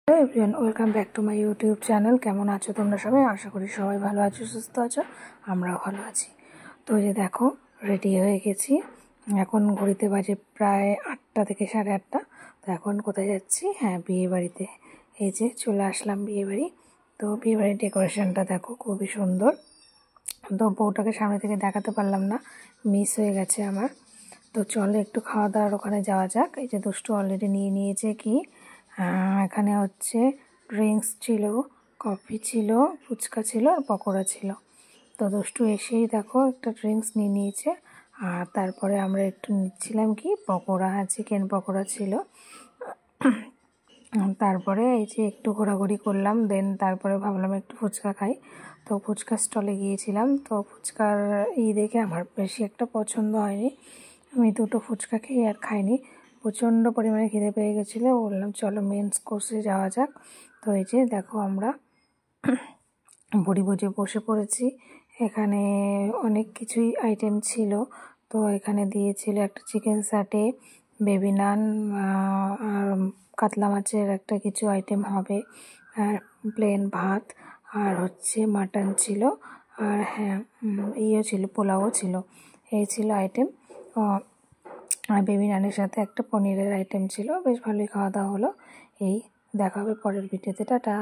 Hello everyone, welcome back to my YouTube channel. কেমন আছো তোমরা সবাই? আশা করি সবাই ভালো আছো, সুস্থ আছো। আমরাও ভালো আছি। তো এই যে দেখো, রেডি হয়ে গেছি। এখন ঘড়িতে বাজে প্রায় 8টা থেকে 8:30। তো এখন কোথায় যাচ্ছি? হ্যাঁ, বিয়ে বাড়িতে। এই যে চলে আসলাম বিয়ে বাড়ি। তো বিয়ে বাড়ির ডেকোরেশনটা দেখো, খুবই সুন্দর। তো বউটাকে সামনে থেকে দেখাতে পারলাম না, মিস হয়ে গেছে আমার। তো চলো একটু খাওয়া দাওয়ার ওখানে যাওয়া যাক। এই যে দুষ্টু অলরেডি নিয়ে নিয়েছে কি, এখানে হচ্ছে ড্রিঙ্কস ছিল, কফি ছিল, ফুচকা ছিল আর পকোড়া ছিল। তো দুষ্টু এসেই দেখো একটা ড্রিঙ্কস নিয়ে নিয়েছে। আর তারপরে আমরা একটু নিচ্ছিলাম কি পকোড়া, চিকেন পকোড়া ছিল। তারপরে এই যে একটু ঘোরাঘুরি করলাম, দেন তারপরে ভাবলাম একটু ফুচকা খাই। তো ফুচকা স্টলে গিয়েছিলাম। তো ফুচকার দেখে আমার বেশি একটা পছন্দ হয়নি। আমি দুটো ফুচকা খেয়ে আর খাইনি, প্রচণ্ড পরিমাণে খিদে পেয়ে গেছিলো। বললাম চলো মেন্স কোর্সে যাওয়া যাক। তো এই যে দেখো আমরা বড়ি ভোজে বসে পড়েছি। এখানে অনেক কিছুই আইটেম ছিল। তো এখানে দিয়েছিল একটা চিকেন স্যাটে, বেবি নান, আর কাতলা মাছের একটা কিছু আইটেম হবে, আর প্লেন ভাত, আর হচ্ছে মাটন ছিল, আর হ্যাঁ ছিল, পোলাও ছিল। এই ছিল আইটেম। আর বেবি নানের সাথে একটা পনিরের আইটেম ছিল। বেশ ভালোই খাওয়া দাওয়া হলো। এই দেখা হবে পরের ভিডিওতে। টাটা।